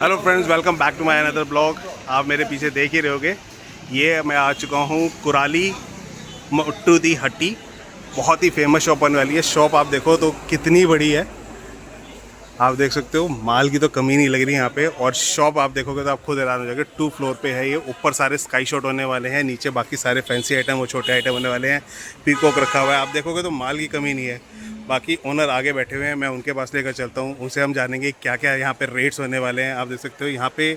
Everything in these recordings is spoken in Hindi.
Hello friends, welcome back to my another blog. आप मेरे पीछे देख ही रहे होगे, ये मैं आ चुका हूँ कुराली मट्टू दी हट्टी। बहुत ही फेमस शॉप बनने वाली है। शॉप आप देखो तो कितनी बड़ी है, आप देख सकते हो। माल की तो कमी नहीं लग रही यहाँ पे। और शॉप आप देखोगे तो आप खुद हैरान हो जाओगे। 2 फ्लोर पे है ये। ऊपर सारे स्काई शॉट होने वाले हैं, नीचे बाकी सारे फैंसी आइटम और छोटे आइटम होने वाले हैं। पीकॉक रखा हुआ है, आप देखोगे तो माल की कमी नहीं है। बाकी ओनर आगे बैठे हुए हैं, मैं उनके पास लेकर चलता हूँ। उनसे हम जानेंगे क्या क्या यहाँ पे रेट्स होने वाले हैं। आप देख सकते हो यहाँ पे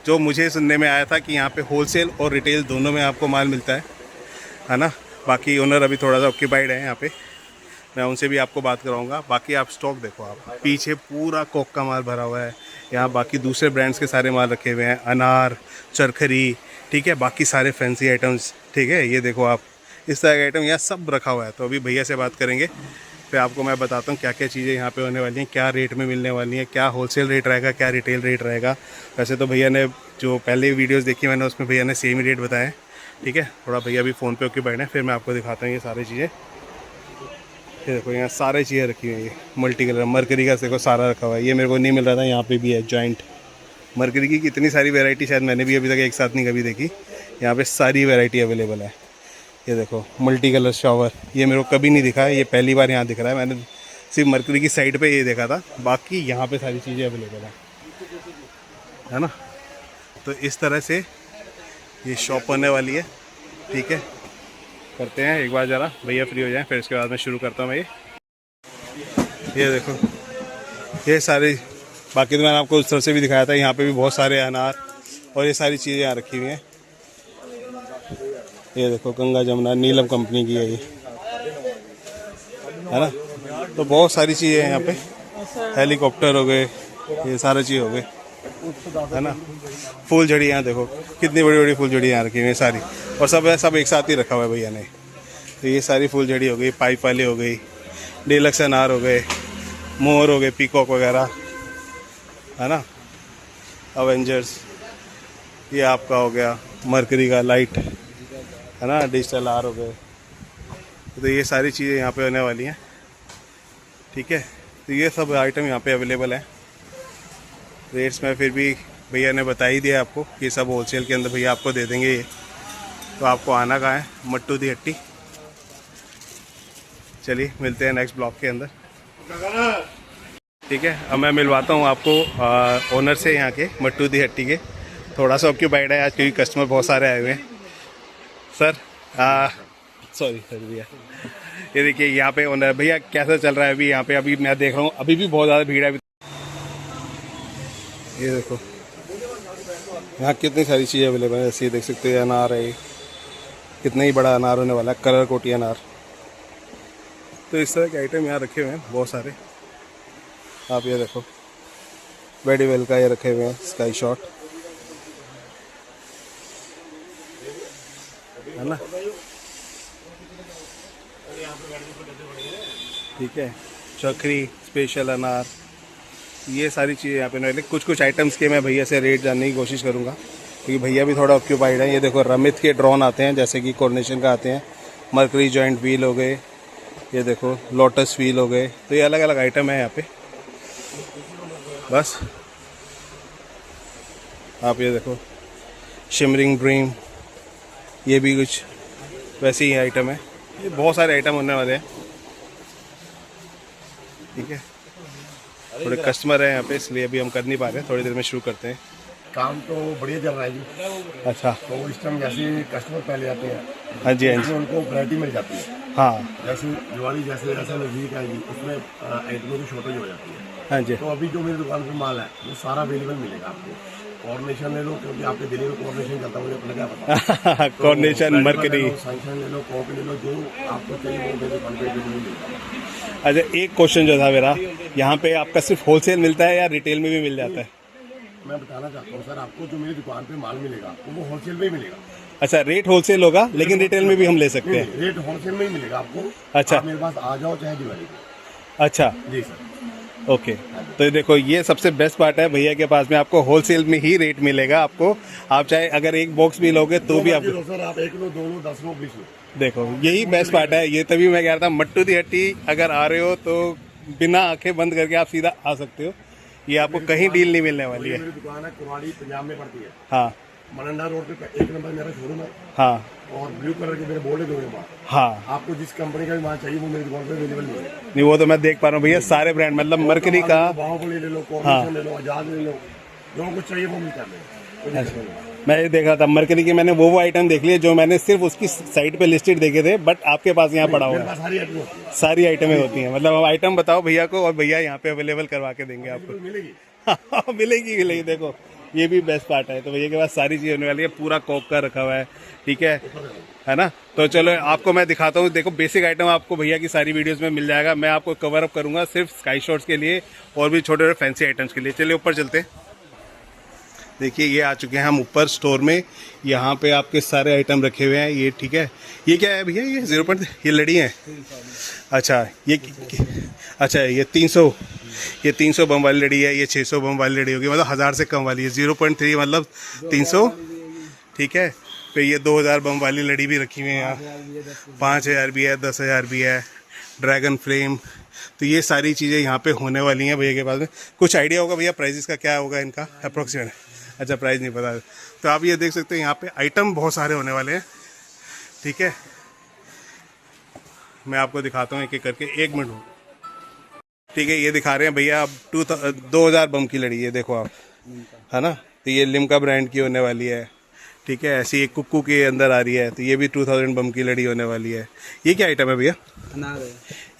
जो मुझे सुनने में आया था कि यहाँ पे होलसेल और रिटेल दोनों में आपको माल मिलता है ना। बाकी ओनर अभी थोड़ा सा ऑक्यूपाइड है यहाँ पे, मैं उनसे भी आपको बात कराऊंगा। बाकी आप स्टॉक देखो, आप पीछे पूरा कोक का माल भरा हुआ है। यहाँ बाकी दूसरे ब्रांड्स के सारे माल रखे हुए हैं, अनार, चरखरी, ठीक है, बाकी सारे फैंसी आइटम्स, ठीक है। ये देखो आप, इस तरह के आइटम यहाँ सब रखा हुआ है। तो अभी भैया से बात करेंगे, फिर आपको मैं बताता हूँ क्या क्या चीज़ें यहाँ पे होने वाली हैं, क्या रेट में मिलने वाली हैं, क्या होलसेल रेट रहेगा, क्या रिटेल रेट रहेगा। वैसे तो भैया ने जो पहले वीडियोज़ देखी मैंने, उसमें भैया ने सेम ही रेट बताया, ठीक है। थोड़ा भैया भी फ़ोन पे ओके बैठे हैं, फिर मैं आपको दिखाता हूँ ये सारी चीज़ें। ये देखो यहाँ सारी चीज़ें रखी हुई हैं। ये मल्टी कलर मरकरी का देखो सारा रखा हुआ है। ये मेरे को नहीं मिल रहा था, यहाँ पे भी है जॉइंट मरकरी की। कितनी सारी वैरायटी शायद मैंने भी अभी तक एक साथ नहीं कभी देखी। यहाँ पे सारी वैरायटी अवेलेबल है। ये देखो मल्टी कलर शावर, ये मेरे को कभी नहीं दिखा है, ये पहली बार यहाँ दिख रहा है। मैंने सिर्फ मरकरी की साइड पे ये देखा था, बाकी यहाँ पे सारी चीज़ें अवेलेबल है ना। तो इस तरह से ये शॉप होने वाली है, ठीक है। करते हैं एक बार, ज़रा भैया फ्री हो जाएं, फिर इसके बाद मैं शुरू करता हूँ मैं। ये देखो ये सारी, बाकी तो मैंने आपको उस तरफ से भी दिखाया था। यहाँ पे भी बहुत सारे अनार और ये सारी चीज़ें यहाँ रखी हुई हैं। ये देखो गंगा जमुना नीलम कंपनी की है ये, है ना। तो बहुत सारी चीज़ें हैं यहाँ पे, हेलीकॉप्टर हो गए, ये सारी चीज़ हो गए, है ना। फूल झड़ी यहाँ देखो कितनी बड़ी बड़ी फूल झड़ी यहाँ रखी हुई है सारी, और सब एक साथ ही रखा हुआ है भैया ने। तो ये सारी फूल झड़ी हो गई, पाइप वाली हो गई, डीलक्स अनार हो गए, मोर हो गए, पीकॉक वगैरह, है ना। अवेंजर्स, ये आपका हो गया मरकरी का लाइट, है ना, डिजिटल आर हो गए। तो ये सारी चीज़ें यहाँ पे होने वाली हैं, ठीक है। तो ये सब आइटम यहाँ पे अवेलेबल है। रेट्स में फिर भी भैया ने बता ही दिया आपको, ये सब होलसेल के अंदर भैया आपको दे देंगे ये। तो आपको आना कहाँ है, मट्टू दी हट्टी। चलिए मिलते हैं नेक्स्ट ब्लॉक के अंदर, ठीक है। अब मैं मिलवाता हूँ आपको ओनर से यहाँ के मट्टू दी हट्टी के। थोड़ा सा ऑक्यूपाइड है आज क्योंकि कस्टमर बहुत सारे आए हुए हैं। सर सॉरी भैया, ये देखिए यहाँ पे ओनर भैया, कैसा चल रहा है अभी यहाँ पे? अभी मैं देख रहा हूँ अभी भी बहुत ज़्यादा भीड़ है। ये देखो यहाँ कितनी सारी चीज़ें अवेलेबल है। जैसे ये देख सकते हैं अनार है, कितना ही बड़ा अनार होने वाला है, कलर कोटी अनार। तो इस तरह के आइटम यहाँ रखे हुए हैं बहुत सारे। आप ये देखो वेडी वेल का ये रखे हुए हैं, स्काई शॉट, है ना, ठीक है। चक्री, स्पेशल अनार, ये सारी चीज़ें यहाँ पे ना। कुछ आइटम्स के मैं भैया से रेट जानने की कोशिश करूँगा क्योंकि भैया भी थोड़ा ऑक्यूपाइड है। ये देखो रमित के ड्रोन आते हैं, जैसे कि कोऑर्डिनेशन का आते हैं। मरकरी जॉइंट व्हील हो गए, ये देखो लोटस व्हील हो गए। तो ये अलग अलग आइटम है यहाँ पे। बस आप ये देखो शिमरिंग ड्रीम, ये भी कुछ वैसे ही आइटम है। ये बहुत सारे आइटम होने वाले हैं, ठीक है। थोड़े कस्टमर हैं यहाँ पे, इसलिए अभी हम कर नहीं पा रहे हैं। थोड़ी देर में शुरू करते हैं। काम तो बढ़िया चल रहा है जी। अच्छा, तो इस टाइम जैसे कस्टमर पहले आते हैं, हाँ जी, हाँ जी, उनको वैरायटी मिल जाती है। हाँ, जैसे दिवाली जैसे नजदीक आएगी, उसमें आइटमों की शॉर्टेज हो जाती है। हाँ जी। तो अभी जो मेरी दुकान पे माल है वो सारा अवेलेबल मिलेगा आपको। कोऑर्डिनेशन ले लो, क्योंकि आपके दिल्ली में कोऑर्डिनेशन चलता है, मुझे अपना क्या पता। कोऑर्डिनेशन, मरकरी, सैंक्शन ले लो, कॉपी ले लो, जो आपको चाहिए वो मेरी दुकान पे मिलेगा। अच्छा, एक क्वेश्चन जो था मेरा, यहाँ पे आपका सिर्फ होलसेल मिलता है या रिटेल में भी मिल जाता है? मैं बताना चाहता हूँ सर, आपको जो मेरी दुकान पे माल मिलेगा वो होलसेल में ही मिलेगा। अच्छा, रेट होलसेल होगा लेकिन रिटेल में भी हम ले सकते हैं? रेट होलसेल में ही मिलेगा आपको। अच्छा, आप मेरे पास आ जाओ चाहे दिवाली। अच्छा, जी सर। ओके। तो देखो ये सबसे बेस्ट पार्ट है, भैया के पास में आपको होलसेल में ही रेट मिलेगा आपको। आप चाहे अगर एक बॉक्स भी लोगे तो भी आप सर, आप 1 लो, 2 लो, 10 लो, 20 लो। देखो यही बेस्ट पार्ट है। ये तभी मैं कह रहा था मट्टू दी हट्टी अगर आ रहे हो तो बिना आंखें बंद करके आप सीधा आ सकते हो। ये आपको कहीं डील नहीं मिलने वाली ये है। मेरी दुकान है, कुराली पंजाब में पड़ती है। हाँ मलंडा रोड पे 1 नंबर मेरा शोरूम है। हाँ और ब्लू कलर के मेरे बोर्ड लगे हुए हैं। हाँ। आपको जिस कंपनी का भी माल चाहिए वो मेरी दुकान पे अवेलेबल नहीं है। नहीं वो तो मैं देख पा रहा हूँ भैया, सारे ब्रांड मतलब मरकरी का। बाहुबली ले लो, कॉर्पोरेशन ले लो, आजाद ले लो, जो कुछ चाहिए वो मिलता है। मैं ये देख रहा था मरकरी की, मैंने वो आइटम देख लिए जो मैंने सिर्फ उसकी साइट पे लिस्टेड देखे थे, बट आपके पास यहाँ पड़ा हुआ मेरे है। पास सारी आइटम होती है। सारी आइटमें होती हैं, मतलब आइटम बताओ भैया को और भैया यहाँ पे अवेलेबल करवा के देंगे आपको। मिलेगी। मिलेगी। देखो ये भी बेस्ट पार्ट है, तो भैया के पास सारी चीज़ होने वाली है, पूरा कोक का रखा हुआ है, ठीक है ना। तो चलो आपको मैं दिखाता हूँ। देखो बेसिक आइटम आपको भैया की सारी वीडियोस में मिल जाएगा, मैं आपको कवर अप करूंगा सिर्फ स्काई शॉट्स के लिए और भी छोटे छोटे फैंसी आइटम्स के लिए। चलिए ऊपर चलते हैं। देखिए ये आ चुके हैं हम ऊपर स्टोर में, यहाँ पे आपके सारे आइटम रखे हुए हैं ये, ठीक है। ये क्या है भैया, ये 0. ये लड़ी है। अच्छा ये अच्छा ये 300 बम वाली लड़ी है, ये 600 बम वाली लड़ी होगी, मतलब 1000 से कम वाली है। 0.3 मतलब 300, ठीक है। फिर ये 2000 बम वाली लड़ी भी रखी हुई है यहाँ, 5000 भी है, 10,000 भी है, ड्रैगन फ्लेम। तो ये सारी चीज़ें यहाँ पे होने वाली हैं भैया के पास में। कुछ आइडिया होगा भैया प्राइजेस का क्या होगा इनका अप्रोक्सीमेट? अच्छा प्राइस नहीं पता। तो आप ये देख सकते हैं यहाँ पे आइटम बहुत सारे होने वाले हैं, ठीक है। मैं आपको दिखाता हूँ एक एक करके, 1 मिनट। ठीक है ये दिखा रहे हैं भैया अब 2000 बम की लड़ी है, देखो आप, है ना। तो ये लिम्का ब्रांड की होने वाली है, ठीक है। ऐसी एक कुक्कू के अंदर आ रही है, तो ये भी 2000 बम की लड़ी होने वाली है। ये क्या आइटम है भैया? अनार है।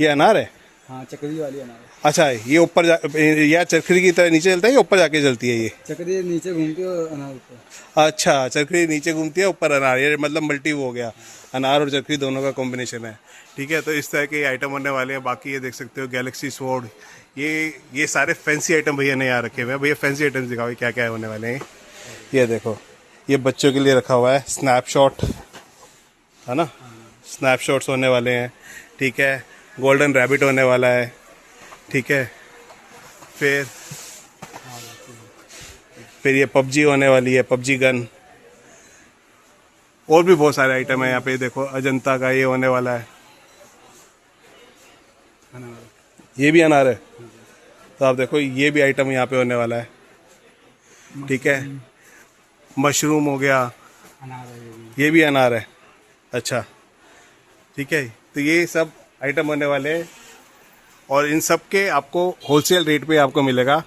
ये अनार है? हाँ चक्री वाली अनार है। अच्छा ये ऊपर या चरखड़ी की तरह नीचे चलता है या ऊपर जाके चलती है? ये चक्री नीचे घूमती है और अनार ऊपर। अच्छा चरखड़ी नीचे घूमती है, ऊपर अनार, ये मतलब मल्टी वो हो गया, अनार और चरखड़ी दोनों का कॉम्बिनेशन है, ठीक है। तो इस तरह के आइटम होने वाले हैं। बाकी ये देख सकते हो गैलेक्सी स्वॉर्ड, ये सारे फैंसी आइटम भैया ने यहाँ रखे हुए हैं। भैया फैंसी आइटम्स दिखाओ क्या क्या होने वाले हैं। ये देखो ये बच्चों के लिए रखा हुआ है, स्नैपशॉट, है ना, स्नैपशॉट्स होने वाले हैं, ठीक है। गोल्डन रैबिट होने वाला है, ठीक है। फिर ये पबजी होने वाली है, पबजी गन। और भी बहुत सारे आइटम है यहाँ पे। देखो अजंता का ये होने वाला है, ये भी अनार है। तो आप देखो ये भी आइटम यहाँ पे होने वाला है, ठीक है। मशरूम हो गया, अनार है ये भी अनार है। अच्छा ठीक है, तो ये सब आइटम होने वाले हैं और इन सब के आपको होलसेल रेट पे आपको मिलेगा।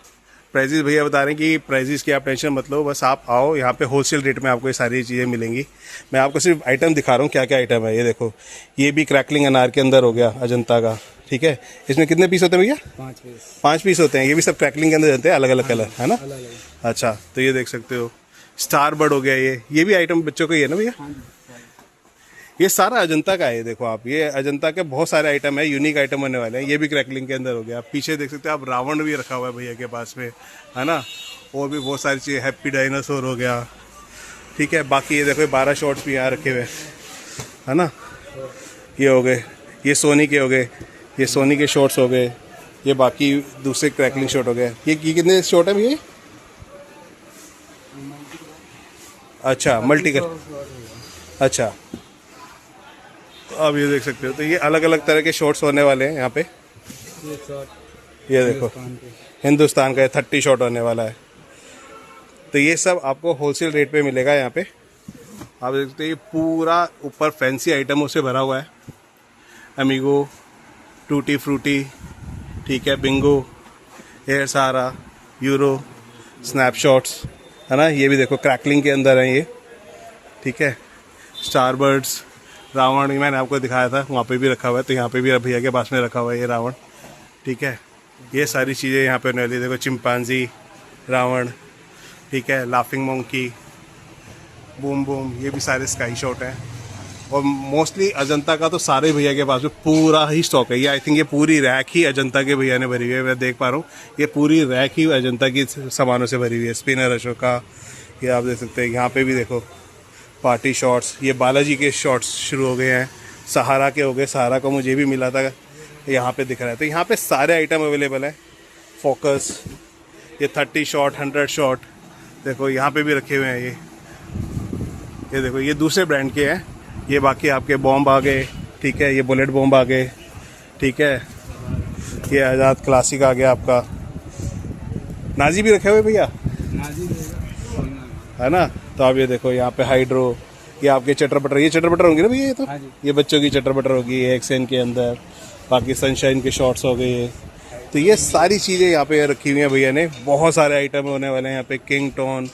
प्राइजेस भैया बता रहे हैं कि प्राइजेस की आप टेंशन मत लो, बस आप आओ यहाँ पे होलसेल रेट में आपको ये सारी चीज़ें मिलेंगी। मैं आपको सिर्फ आइटम दिखा रहा हूँ क्या क्या आइटम है। ये देखो ये भी क्रैकलिंग अनार के अंदर हो गया अजंता का, ठीक है। इसमें कितने पीस होते हैं भैया? 5 पीस। 5 पीस होते हैं। ये भी सब क्रैकलिंग के अंदर रहते हैं, अलग अलग कलर, है ना। अलग अलग। अच्छा तो ये देख सकते हो स्टार बर्ड हो गया, ये भी आइटम बच्चों का ही है ना भैया? ये सारा अजंता का है। देखो आप ये अजंता के बहुत सारे आइटम है, यूनिक आइटम होने वाले हैं। ये भी क्रैकलिंग के अंदर हो गया। आप पीछे देख सकते हो आप रावण भी रखा हुआ है भैया के पास में, है ना। और भी बहुत सारी चीज़ें, हैप्पी डायनासोर हो गया, ठीक है। बाकी ये देखो 12 शॉट्स भी यहाँ रखे हुए, है ना। ये हो गए, ये सोनी के हो गए, ये सोनी के शॉट्स हो गए, ये बाकी दूसरे क्रैकलिंग शॉट हो गए। ये कितने शॉट है भैया? अच्छा मल्टी कर, अच्छा। तो अब ये देख सकते हो, तो ये अलग अलग तरह के शॉट्स होने वाले हैं यहाँ पे। ये देखो हिंदुस्तान का 30 शॉट होने वाला है। तो ये सब आपको होलसेल रेट पे मिलेगा यहाँ पे। आप देख सकते हो ये पूरा ऊपर फैंसी आइटमों से भरा हुआ है। अमीगो, टूटी फ्रूटी, ठीक है, बिंगो, एयर सहारा, यूरो, स्नैपशॉट्स, है ना। ये भी देखो क्रैकलिंग के अंदर है ये, ठीक है। स्टार बर्ड्स, रावण, ये मैंने आपको दिखाया था, वहाँ पे भी रखा हुआ है। तो यहाँ पे भी भैया के पास में रखा हुआ है ये रावण, ठीक है। ये सारी चीज़ें यहाँ पे होने वाली। देखो चिंपांजी, रावण, ठीक है, लाफिंग मोंकी, बूम बूम, ये भी सारे स्काई शॉट हैं। और मोस्टली अजंता का तो सारे भैया के पास में पूरा ही स्टॉक है। ये आई थिंक ये पूरी रैक ही अजंता के भैया ने भरी हुई है। मैं देख पा रहा हूँ ये पूरी रैक ही अजंता की सामानों से भरी हुई है। स्पिनर अशोका, ये आप देख सकते हैं। यहाँ पे भी देखो पार्टी शॉट्स, ये बालाजी के शॉट्स शुरू हो गए हैं, सहारा के हो गए। सहारा का मुझे भी मिला था, यहाँ पे दिख रहा है। तो यहाँ पे सारे आइटम अवेलेबल हैं। फोकस, ये 30 शॉट, 100 शॉट, देखो यहाँ पे भी रखे हुए हैं। ये देखो ये दूसरे ब्रांड के हैं। ये बाकी आपके बॉम्ब आ गए, ठीक है। ये बुलेट बॉम्ब आ गए, ठीक है। ये आज़ाद क्लासिक आ गया आपका, नाजी भी रखे हुए भैया, नाजी रहेगा। है ना। तो आप ये देखो यहाँ पे हाइड्रो, ये आपके चटर बटर, ये चटर बटर होंगे ना भैया, ये तो हाँ जी। ये बच्चों की चटर बटर होगी, ये एक्सेन के अंदर, बाकी सनशाइन के शॉर्ट्स हो गए। तो ये सारी चीज़ें यहाँ पे रखी हुई हैं भैया ने, बहुत सारे आइटम होने वाले हैं यहाँ पे, किंग टोन,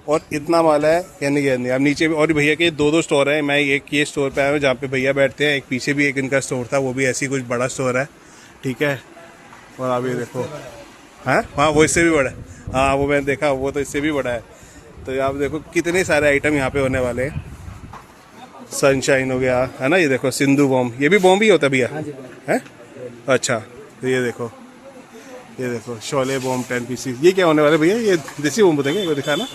और इतना माल है कहने की नहीं। अब नीचे भी और भैया के 2 स्टोर हैं, मैं एक ये स्टोर पे आया हूँ जहाँ पे भैया बैठते हैं, एक पीछे भी एक इनका स्टोर था, वो भी ऐसी कुछ बड़ा स्टोर है, ठीक है। और आप ये देखो, हाँ हाँ वो इससे भी बड़ा है, हाँ वो मैंने देखा, वो तो इससे भी बड़ा है। तो आप देखो कितने सारे आइटम यहाँ पे होने वाले हैं। सनशाइन हो गया, है ना, ये देखो सिंधु बॉम्ब, ये भी बॉम्ब ही होता है भैया, है अच्छा। तो ये देखो शोले बॉम्ब 10 पीसीस, ये क्या होने वाले भैया, ये देसी बॉम्ब बताएंगे, एक दिखाना।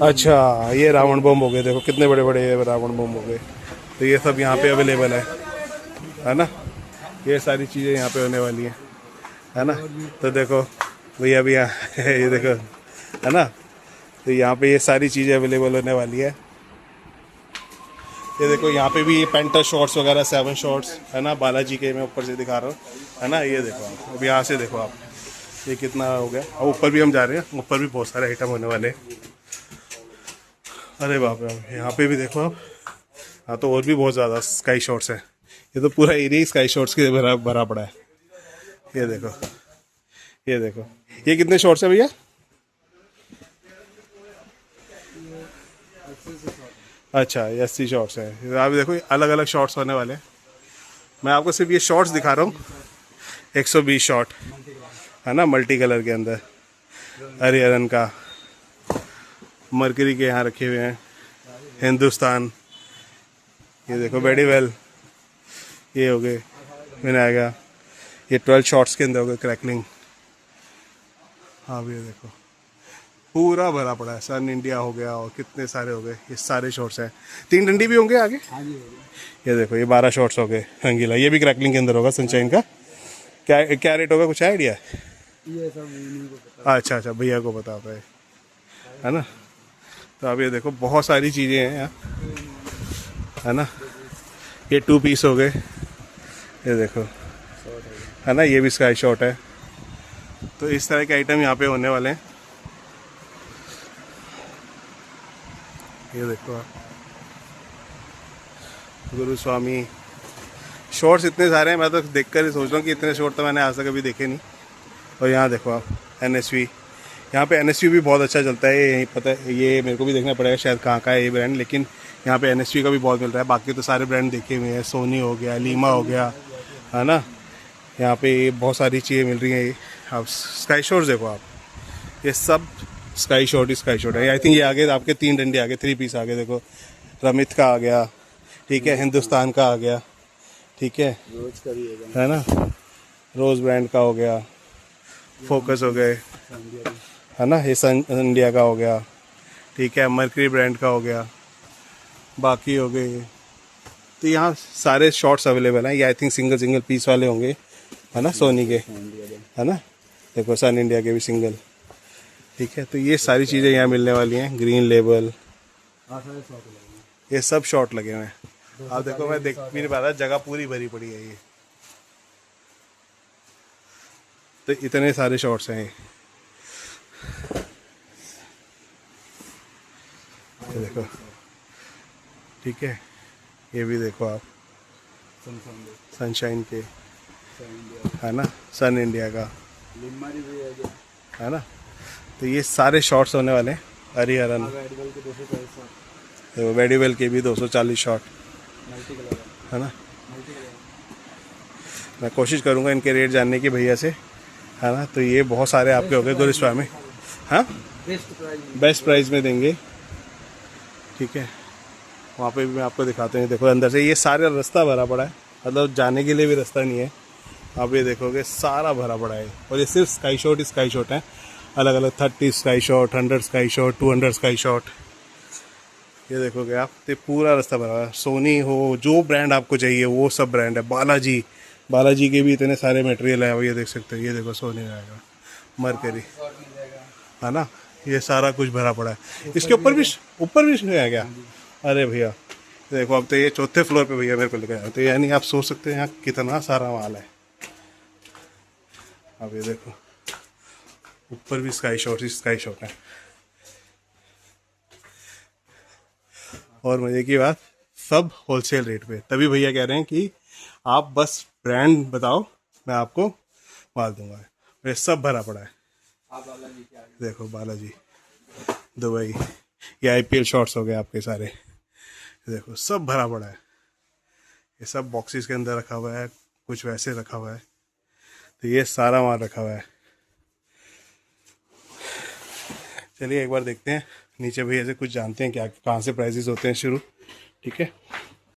अच्छा ये रावण बम हो गए, देखो कितने बड़े बड़े रावण बम हो गए। तो ये सब यहाँ पे अवेलेबल है ना, ये सारी चीज़ें यहाँ पे होने वाली हैं, है ना। तो देखो भैया भी यहाँ ये देखो, है ना। तो यहाँ पे ये सारी चीज़ें अवेलेबल होने वाली है। ये देखो यहाँ पे भी ये पेंटर शॉर्ट्स वगैरह 7 शॉर्ट्स, है ना, बालाजी के मैं ऊपर से दिखा रहा हूँ, है ना। ये देखो आप अब यहाँ से देखो आप, ये कितना हो गया, और ऊपर भी हम जा रहे हैं, ऊपर भी बहुत सारे आइटम होने वाले हैं। अरे बाप रे, यहाँ पे भी देखो आप, हाँ तो और भी बहुत ज़्यादा स्काई शॉट्स हैं, ये तो पूरा एरिया स्काई शॉट्स के भरा पड़ा है। ये देखो ये कितने शॉट्स हैं भैया, अच्छा ये 80 शॉट्स हैं। आप देखो अलग अलग शॉट्स होने वाले हैं, मैं आपको सिर्फ ये शॉट्स दिखा रहा हूँ। 120 शॉट, है ना, मल्टी कलर के अंदर, हरिहरन का, मरकरी के यहाँ रखे हुए हैं, हिंदुस्तान, ये देखो बेडीवेल, ये हो गए विनायका, ये 12 शॉट्स के अंदर हो गए क्रैकलिंग। हाँ ये देखो पूरा भरा पड़ा है, सन इंडिया हो गया, और कितने सारे हो गए, ये सारे शॉट्स हैं। 3 डंडी भी होंगे आगे, हाँ जी। ये देखो ये 12 शॉट्स हो गए रंगीला, ये भी क्रैकलिंग के अंदर होगा सनशाइन का। क्या रेट होगा, कुछ आइडिया है? ये सब इन्हीं को पता। अच्छा भैया को पता होता है ना। तो अब ये देखो बहुत सारी चीज़ें हैं यहाँ, है ना। ये 2 पीस हो गए, ये देखो, है ना, ये भी स्काई शॉट है। तो इस तरह के आइटम यहाँ पे होने वाले हैं। ये देखो आप, गुरु स्वामी शॉर्ट्स इतने सारे हैं, मैं तो देखकर ही सोच रहा हूँ कि इतने शॉर्ट तो मैंने आज तक कभी देखे नहीं। और यहाँ देखो आप NSV, यहाँ पे NSV भी बहुत अच्छा चलता है, यही पता है, ये मेरे को भी देखना पड़ेगा शायद कहाँ का है ये ब्रांड, लेकिन यहाँ पे NSV का भी बहुत मिल रहा है। बाकी तो सारे ब्रांड देखे हुए हैं, सोनी हो गया, लीमा हो गया, है ना। यहाँ पे बहुत सारी चीज़ें मिल रही हैं। ये आप स्काई शॉट्स देखो आप, ये सब स्काई शॉट है। आई थिंक ये आगे आपके 3 डंडे आगे, 3 पीस आगे देखो, रमित का आ गया, ठीक है, हिंदुस्तान का आ गया, ठीक है, रोज का भी होगा, है ना, रोज़ ब्रांड का हो गया, फोकस हो गए, है ना, ये सन इंडिया का हो गया, ठीक है, मर्करी ब्रांड का हो गया, बाकी हो गए। तो यहाँ सारे शॉट्स अवेलेबल हैं। ये आई थिंक सिंगल पीस वाले होंगे, है ना, सोनी के, है ना, देखो सन इंडिया के भी सिंगल, ठीक है। तो ये सारी चीज़ें यहाँ मिलने वाली हैं। ग्रीन लेबल, ये सब शॉट लगे हुए हैं। आप देखो मैं देख भी नहीं पा रहा, जगह पूरी भरी पड़ी है ये। तो इतने सारे शॉट्स हैं ये देखो, ठीक है। ये भी देखो आप सनशाइन के, है ना, सन इंडिया का, है ना। तो ये सारे शॉट्स होने वाले हैं। हरिहरन, देखो वेडीवेल के भी 240 शॉट, है ना। मैं कोशिश करूँगा इनके रेट जानने की भैया से, है ना। तो ये बहुत सारे आपके हो गए गुरुस्वामी, हाँ बेस्ट प्राइस में देंगे, ठीक है। वहाँ पे भी मैं आपको दिखाते हैं, देखो अंदर से ये सारा रास्ता भरा पड़ा है, मतलब जाने के लिए भी रास्ता नहीं है। आप ये देखोगे सारा भरा पड़ा है, और ये सिर्फ स्काई शॉट है, अलग अलग 30 sky shot, 100 sky shot, 200 sky shot. ये देखोगे आप, तो पूरा रास्ता भरा है। सोनी हो, जो ब्रांड आपको चाहिए वो सब ब्रांड है। बालाजी के भी इतने सारे मटेरियल है, वो ये देख सकते हो। ये देखो सोनी रहेगा, मरकरी, है ना, ये सारा कुछ भरा पड़ा है। इसके ऊपर भी है क्या? अरे भैया देखो, अब तो ये 4थे फ्लोर पे भैया मेरे को लेकर आए, तो यानी आप सोच सकते हैं यहाँ कितना सारा माल है। अब ये देखो ऊपर भी स्काई शॉट है। और मज़े की बात, सब होलसेल रेट पे, तभी भैया कह रहे हैं कि आप बस ब्रांड बताओ मैं आपको माल दूंगा। ये सब भरा पड़ा है। देखो बालाजी दुबई, ये IPL शॉट्स हो गए आपके सारे, देखो सब भरा पड़ा है। ये सब बॉक्सेस के अंदर रखा हुआ है, कुछ वैसे रखा हुआ है, तो ये सारा माल रखा हुआ है। चलिए एक बार देखते हैं नीचे भैया से कुछ जानते हैं क्या कहाँ से प्राइजेस होते हैं शुरू। ठीक है।